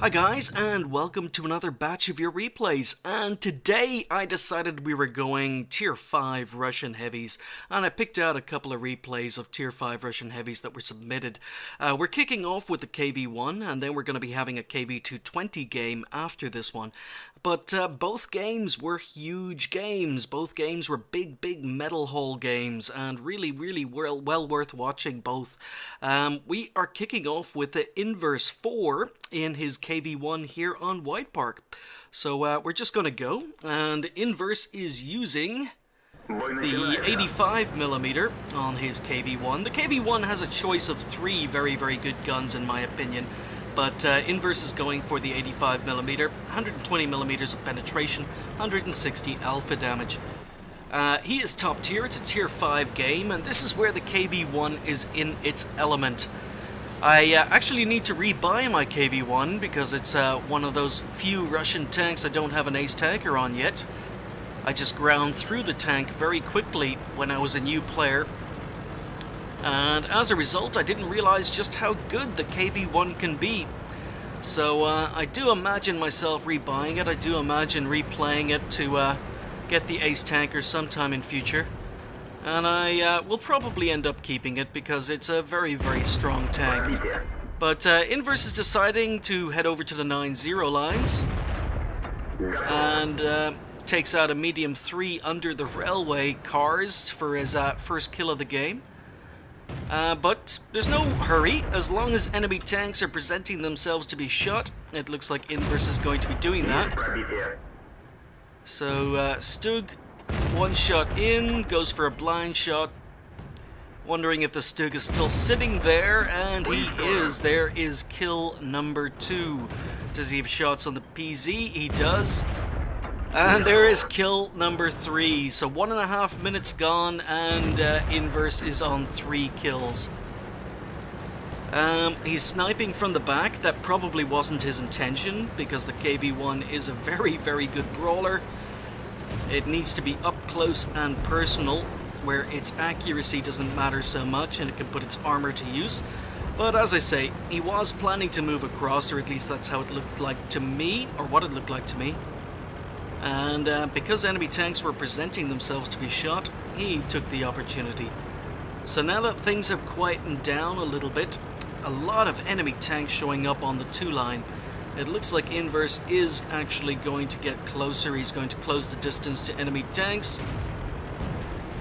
Hi guys, and welcome to another batch of your replays, and today I decided we were going Tier 5 Russian Heavies, and I picked out a couple of replays of Tier 5 Russian Heavies that were submitted. We're kicking off with the KV-1, and then we're going to be having a KV-220 game after this one. But both games were huge games. Both games were big medal haul games, and really well worth watching both. We are kicking off with the Inverse 4 in his KV-1 here on White Park. So we're just going to go, and Inverse is using the 85mm on his KV-1. The KV-1 has a choice of three very good guns in my opinion. But Inverse is going for the 85mm, 120mm of penetration, 160 alpha damage. He is top tier, it's a tier 5 game, and this is where the KV-1 is in its element. I actually need to rebuy my KV-1 because it's one of those few Russian tanks I don't have an ace tanker on yet. I just ground through the tank very quickly when I was a new player. And as a result, I didn't realize just how good the KV-1 can be. So I do imagine myself rebuying it. I do imagine replaying it to get the ace tanker sometime in future. And I will probably end up keeping it because it's a very strong tank. But Inverse is deciding to head over to the 9-0 lines. And takes out a medium 3 under the railway cars for his first kill of the game. But there's no hurry. As long as enemy tanks are presenting themselves to be shot, it looks like Inverse is going to be doing that. So Stug, one shot in, goes for a blind shot. Wondering if the Stug is still sitting there, and he is. There is kill number 2. Does he have shots on the PZ? He does. And there is kill number 3. So 1.5 minutes gone, and Inverse is on 3 kills. He's sniping from the back. That probably wasn't his intention, because the KV-1 is a very good brawler. It needs to be up close and personal, where its accuracy doesn't matter so much, and it can put its armor to use. But as I say, he was planning to move across, or at least that's how it looked like to me, or what it looked like to me. And because enemy tanks were presenting themselves to be shot, he took the opportunity. So now that things have quietened down a little bit, a lot of enemy tanks showing up on the 2 line. It looks like Inverse is actually going to get closer. He's going to close the distance to enemy tanks.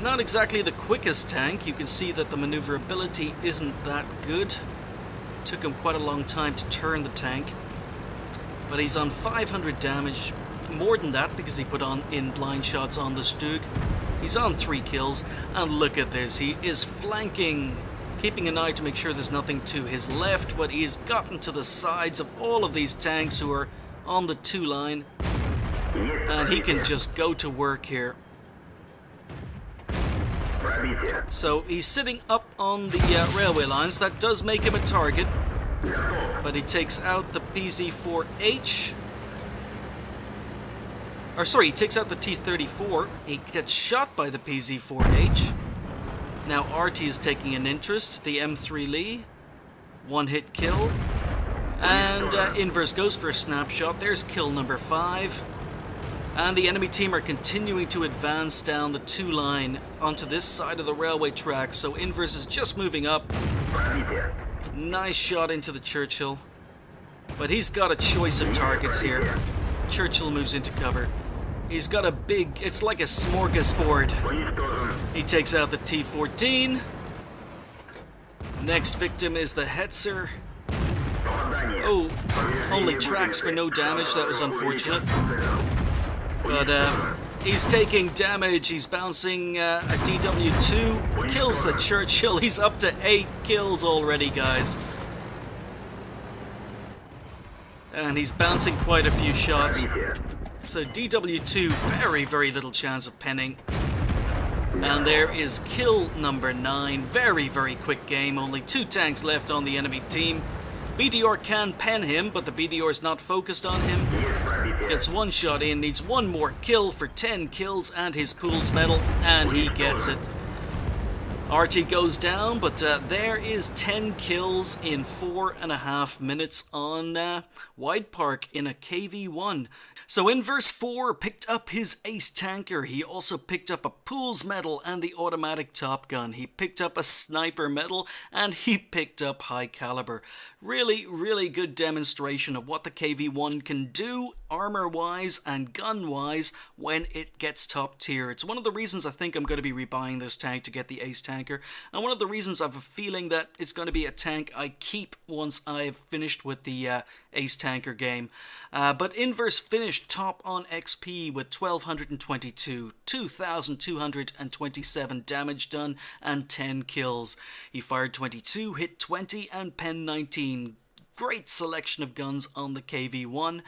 Not exactly the quickest tank. You can see that the maneuverability isn't that good. Took him quite a long time to turn the tank. But he's on 500 damage. More than that because he put in blind shots on the Stug. He's on 3 kills, and look at this, he is flanking, keeping an eye to make sure there's nothing to his left, but he's gotten to the sides of all of these tanks who are on the 2 line, and he can just go to work here. So he's sitting up on the railway lines. That does make him a target, but he takes out the PZ-4H. Or sorry, he takes out the T-34. He gets shot by the PZ-4H. Now RT is taking an interest. The M3 Lee. 1-hit kill. And Inverse goes for a snapshot. There's kill number 5. And the enemy team are continuing to advance down the 2 line onto this side of the railway track. So Inverse is just moving up. Nice shot into the Churchill. But he's got a choice of targets here. Churchill moves into cover. He's got a big, it's like a smorgasbord. He takes out the T-14. Next victim is the Hetzer. Oh, only tracks for no damage. That was unfortunate. But he's taking damage. He's bouncing a DW2. Kills the Churchill. He's up to 8 kills already, guys. And he's bouncing quite a few shots. So DW2, very little chance of penning. And there is kill number 9. Very quick game. Only 2 tanks left on the enemy team. BDR can pen him, but the BDR is not focused on him. Gets 1 shot in, needs 1 more kill for 10 kills and his pool's medal, and he gets it. RT goes down, but there is 10 kills in 4.5 minutes on Wide Park in a KV-1. So in verse 4, picked up his ace tanker. He also picked up a Pools medal and the automatic top gun. He picked up a sniper medal and he picked up high caliber. Really, really good demonstration of what the KV-1 can do armor-wise and gun-wise when it gets top tier. It's one of the reasons I think I'm going to be rebuying this tank to get the ace tanker, and one of the reasons I have a feeling that it's going to be a tank I keep once I've finished with the ace tanker game. But Inverse finished top on XP with 1222, 2227 damage done, and 10 kills. He fired 22, hit 20, and pen 19. Great selection of guns on the KV-1.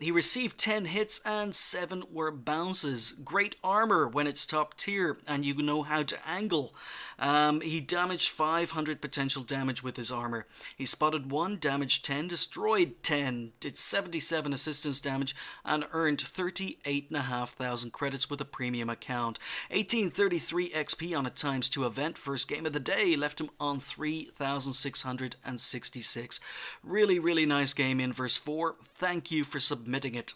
He received 10 hits and 7 were bounces. Great armor when it's top tier and you know how to angle. He damaged 500 potential damage with his armor. He spotted 1, damaged 10, destroyed 10, did 77 assistance damage, and earned 38,500 credits with a premium account. 1833 XP on a ×2 event. First game of the day left him on 3,666. Really, really nice game in verse 4. Thank you for submitting it.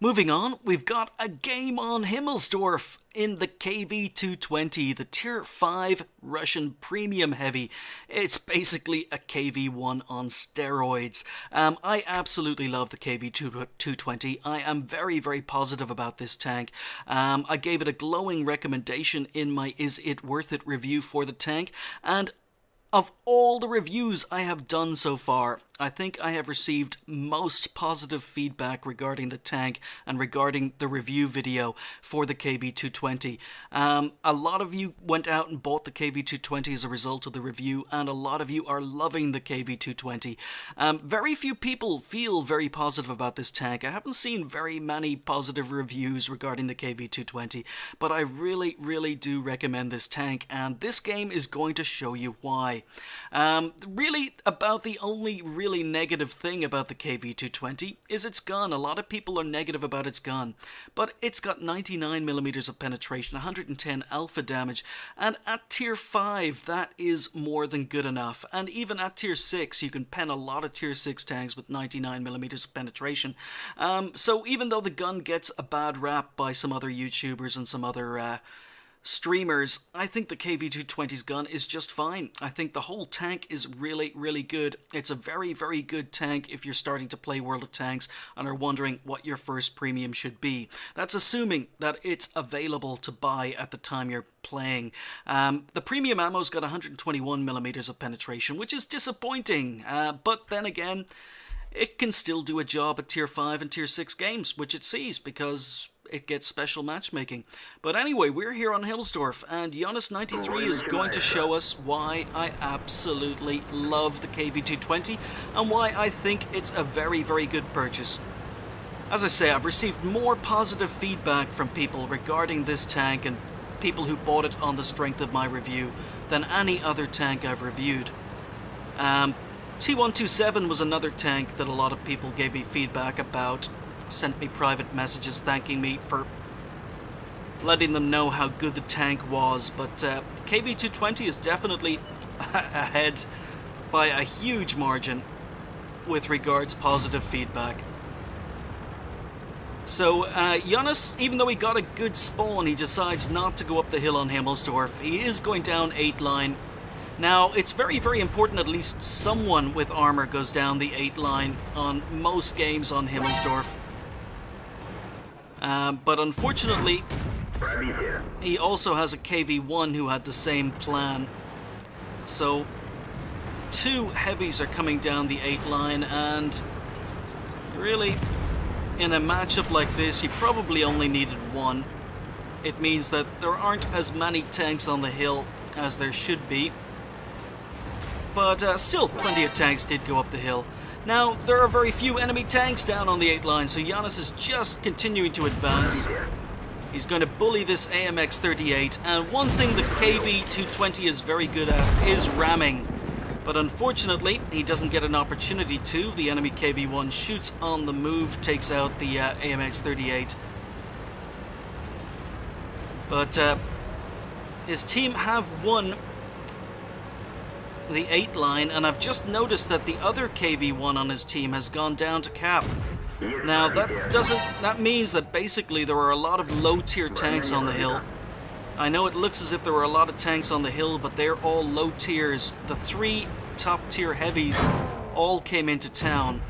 Moving on, we've got a game on Himmelsdorf in the KV-220, the Tier 5 Russian Premium Heavy. It's basically a KV-1 on steroids. I absolutely love the KV-220. I am very, very positive about this tank. I gave it a glowing recommendation in my Is It Worth It review for the tank, and of all the reviews I have done so far, I think I have received most positive feedback regarding the tank and regarding the review video for the KV-220. A lot of you went out and bought the KV-220 as a result of the review, and a lot of you are loving the KV-220. Very few people feel very positive about this tank. I haven't seen very many positive reviews regarding the KV-220, but I really, really do recommend this tank, and this game is going to show you why. Really, about the only really negative thing about the KV-220 is its gun. A lot of people are negative about its gun, but it's got 99mm of penetration, 110 alpha damage, and at tier 5 that is more than good enough. And even at tier 6 you can pen a lot of tier 6 tanks with 99mm of penetration. So even though the gun gets a bad rap by some other YouTubers and some other streamers, I think the KV-220's gun is just fine. I think the whole tank is really, really good. It's a very, very good tank if you're starting to play World of Tanks and are wondering what your first premium should be. That's assuming that it's available to buy at the time you're playing. The premium ammo's got 121mm of penetration, which is disappointing, but then again, it can still do a job at tier 5 and tier 6 games, which it sees because it gets special matchmaking. But anyway, we're here on Himmelsdorf, and Jonas93 is going to show us why I absolutely love the KV-220 and why I think it's a very, very good purchase. As I say, I've received more positive feedback from people regarding this tank and people who bought it on the strength of my review than any other tank I've reviewed. T127 was another tank that a lot of people gave me feedback about, sent me private messages thanking me for letting them know how good the tank was, but KV-220 is definitely ahead by a huge margin with regards positive feedback. So Jonas, even though he got a good spawn, he decides not to go up the hill on Himmelsdorf. He is going down 8 line. Now, it's very, very important at least someone with armor goes down the 8 line on most games on Himmelsdorf. But unfortunately, he also has a KV-1 who had the same plan. So, 2 heavies are coming down the 8 line, and really, in a matchup like this, you probably only needed 1. It means that there aren't as many tanks on the hill as there should be. But still, plenty of tanks did go up the hill. Now, there are very few enemy tanks down on the 8 line, so Jonas is just continuing to advance. He's going to bully this AMX-38, and one thing the KV-220 is very good at is ramming. But unfortunately, he doesn't get an opportunity to. The enemy KV-1 shoots on the move, takes out the AMX-38. But his team have won the 8 line, and I've just noticed that the other KV-1 on his team has gone down to cap. Now that means that basically there are a lot of low tier tanks on the hill. I know it looks as if there were a lot of tanks on the hill, but they're all low tiers. The 3 top tier heavies all came into town.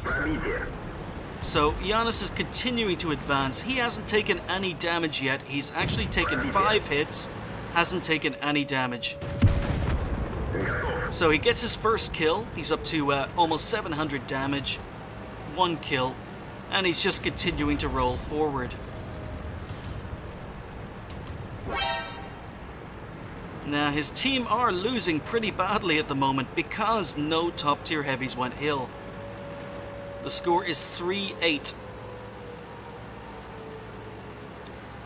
So Giannis is continuing to advance. He hasn't taken any damage yet. He's actually taken 5 hits, hasn't taken any damage. So he gets his first kill. He's up to almost 700 damage, 1 kill, and he's just continuing to roll forward. Now his team are losing pretty badly at the moment because no top tier heavies went hill. The score is 3-8.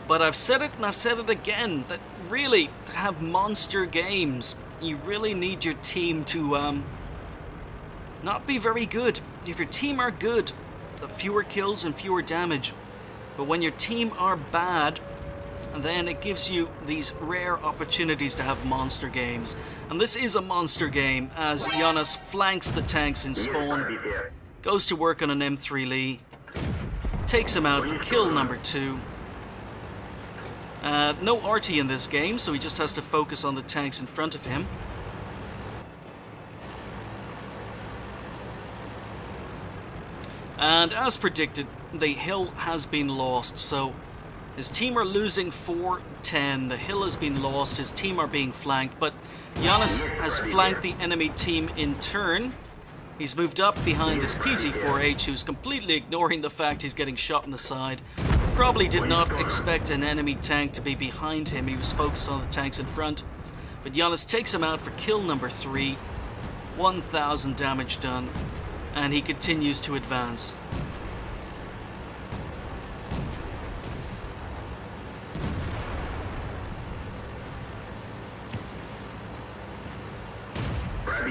But I've said it and I've said it again, that really, to have monster games, you really need your team to not be very good. If your team are good, the fewer kills and fewer damage. But when your team are bad, then it gives you these rare opportunities to have monster games. And this is a monster game as Giannis flanks the tanks in spawn, goes to work on an M3 Lee, takes him out for kill number 2. No arty in this game, so he just has to focus on the tanks in front of him. And as predicted, the hill has been lost, so his team are losing 4-10. The hill has been lost, his team are being flanked, but Giannis has flanked the enemy team in turn. He's moved up behind this PZ-4H, who's completely ignoring the fact he's getting shot in the side. Probably did not expect an enemy tank to be behind him. He was focused on the tanks in front. But Giannis takes him out for kill number 3. 1,000 damage done. And he continues to advance.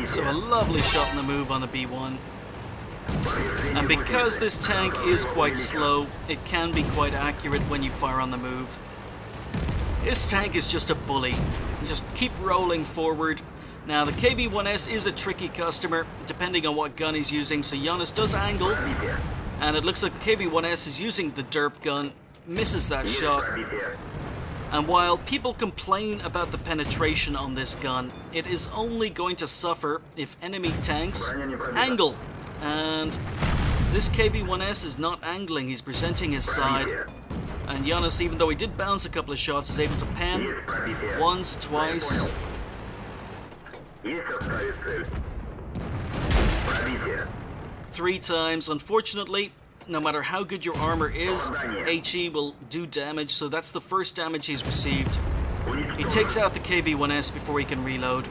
So a lovely shot in the move on the B1. And because this tank is quite slow, it can be quite accurate when you fire on the move. This tank is just a bully. Just keep rolling forward. Now the KV-1S is a tricky customer, depending on what gun he's using, so Giannis does angle. And it looks like the KV-1S is using the derp gun, misses that shot. And while people complain about the penetration on this gun, it is only going to suffer if enemy tanks angle. And this KV-1S is not angling, he's presenting his side. And Giannis, even though he did bounce a couple of shots, is able to pen once, twice. 3 times. Unfortunately, no matter how good your armor is, HE will do damage, so that's the first damage he's received. He takes out the KV-1S before he can reload.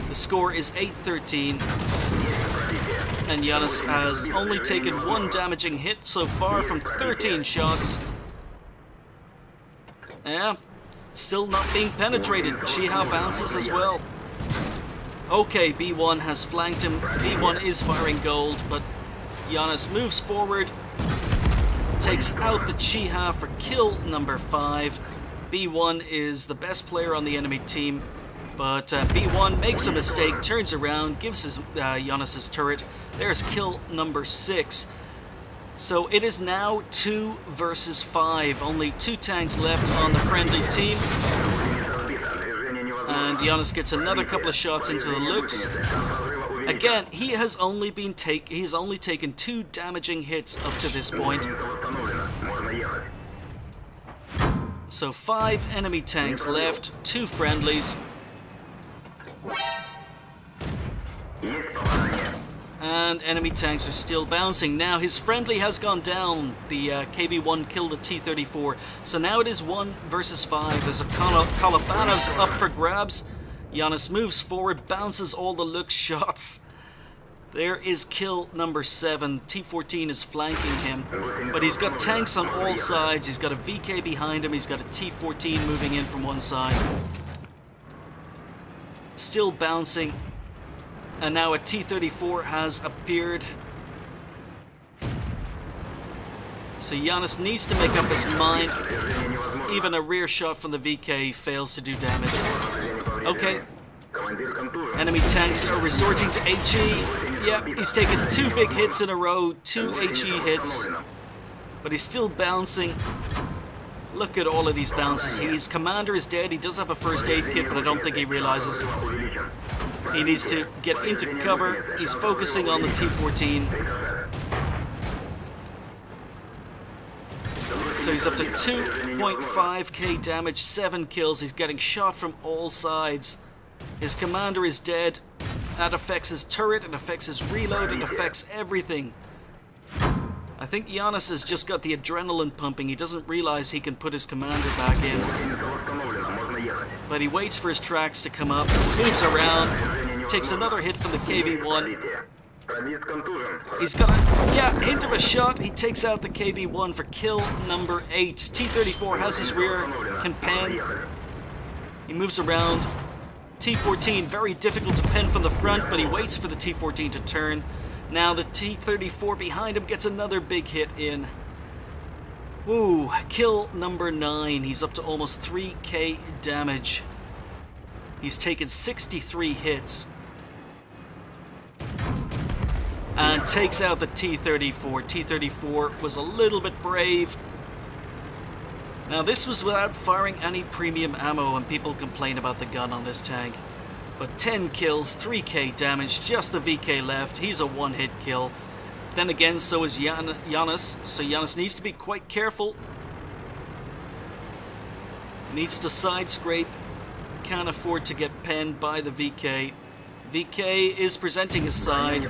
The score is 8-13. And Giannis has only taken 1 damaging hit so far from 13 shots. Yeah, still not being penetrated. Shiha bounces as well. Okay, B1 has flanked him. B1 is firing gold, but Giannis moves forward, takes out the Chiha for kill number 5. B1 is the best player on the enemy team, but B1 makes a mistake, turns around, gives his Giannis his turret. There's kill number 6. So it is now 2 versus 5. Only 2 tanks left on the friendly team. And Giannis gets another couple of shots into the looks. Again, he's only taken 2 damaging hits up to this point. So 5 enemy tanks left, 2 friendlies. And enemy tanks are still bouncing. Now his friendly has gone down. The KV-1 killed the T-34. So now it is 1 versus 5. There's a Kolobanov's up for grabs. Giannis moves forward, bounces all the look shots. There is kill number 7. T-14 is flanking him. But he's got tanks on all sides. He's got a VK behind him. He's got a T-14 moving in from one side. Still bouncing. And now a T-34 has appeared. So Giannis needs to make up his mind. even a rear shot from the VK fails to do damage. Okay. Enemy tanks are resorting to HE. Yep, he's taken 2 big hits in a row, 2 HE hits. But he's still bouncing. Look at all of these bounces. His commander is dead. He does have a first aid kit, but I don't think he realizes. He needs to get into cover. He's focusing on the T-14. So he's up to 2.5k damage, 7 kills. He's getting shot from all sides. His commander is dead. That affects his turret, it affects his reload, it affects everything. I think Giannis has just got the adrenaline pumping. He doesn't realize he can put his commander back in. But he waits for his tracks to come up, moves around, takes another hit from the KV-1. He's got a, hint of a shot. He takes out the KV-1 for kill number 8. T-34 has his rear, can pen. He moves around. T-14, very difficult to pen from the front, but he waits for the T-14 to turn. Now the T-34 behind him gets another big hit in. Ooh, kill number 9. He's up to almost 3k damage. He's taken 63 hits. And takes out the T-34. T-34 was a little bit brave. Now this was without firing any premium ammo, and people complain about the gun on this tank. But 10 kills, 3k damage, just the VK left. He's a one-hit kill. Then again, so is Giannis, so Giannis needs to be quite careful. Needs to side scrape. Can't afford to get penned by the VK. VK is presenting his side.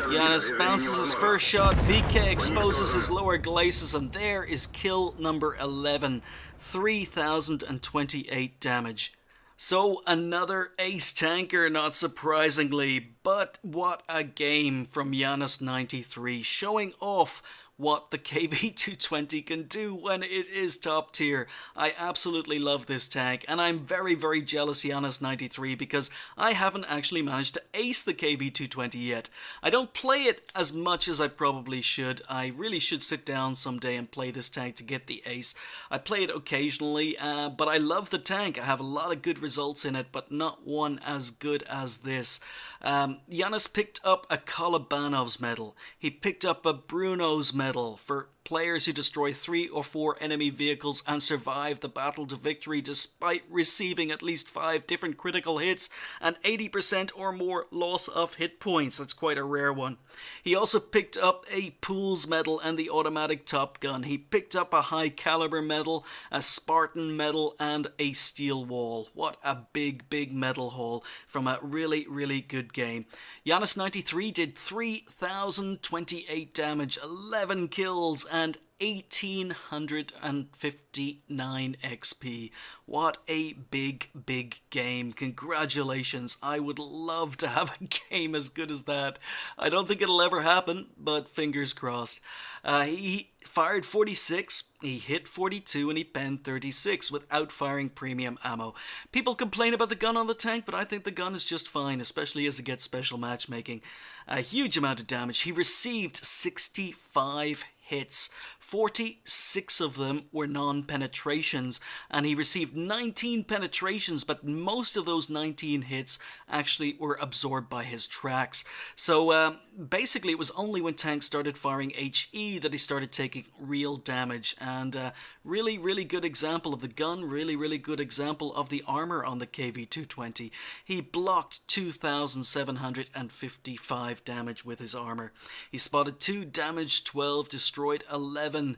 Giannis bounces his first shot, VK exposes his lower glacis, and there is kill number 11, 3,028 damage. So another ace tanker, not surprisingly, but what a game from Giannis 93, showing off what the KV-220 can do when it is top tier. I absolutely love this tank, and I'm very, very jealous Giannis 93 because I haven't actually managed to ace the KV-220 yet. I don't play it as much as I probably should. I really should sit down someday and play this tank to get the ace. I play it occasionally, but I love the tank. I have a lot of good results in it, but not one as good as this. Giannis picked up a Kolobanov's medal. He picked up a Bruno's medal for players who destroy 3 or 4 enemy vehicles and survive the battle to victory despite receiving at least 5 different critical hits and 80% or more loss of hit points. That's quite a rare one. He also picked up a Pools medal and the automatic Top Gun. He picked up a high caliber medal, a Spartan medal, and a steel wall. What a big, big medal haul from a really, really good game. Giannis 93 did 3,028 damage, 11 kills, and 1,859 XP. What a big, big game. Congratulations. I would love to have a game as good as that. I don't think it'll ever happen, but fingers crossed. He fired 46, he hit 42, and he penned 36 without firing premium ammo. People complain about the gun on the tank, but I think the gun is just fine, especially as it gets special matchmaking. A huge amount of damage. He received 65 hits. 46 of them were non-penetrations, and he received 19 penetrations, but most of those 19 hits actually were absorbed by his tracks. So basically it was only when tanks started firing HE that he started taking real damage, and really, really good example of the gun, really, really good example of the armor on the KV-220. He blocked 2,755 damage with his armor. He spotted 2, damaged 12, destroyed 11,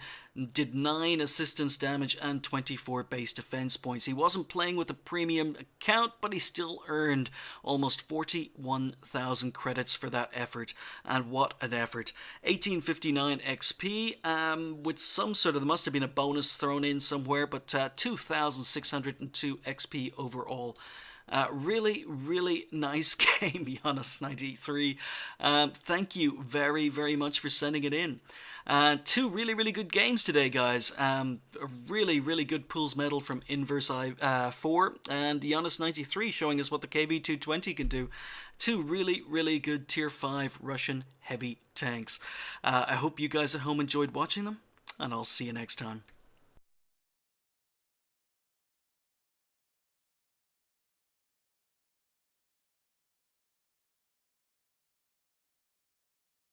did 9 assistance damage and 24 base defense points. He wasn't playing with a premium account, but he still earned almost 41,000 credits for that effort, and what an effort. 1859 XP with some sort of, there must have been a bonus thrown in somewhere, but 2,602 XP overall. Really, really nice game, Giannis 93. Thank you very, very much for sending it in. 2 really, really good games today, guys. A really, really good Pools medal from Inverse 4 and Giannis 93 showing us what the KV-220 can do. 2 really, really good Tier 5 Russian heavy tanks. I hope you guys at home enjoyed watching them, and I'll see you next time.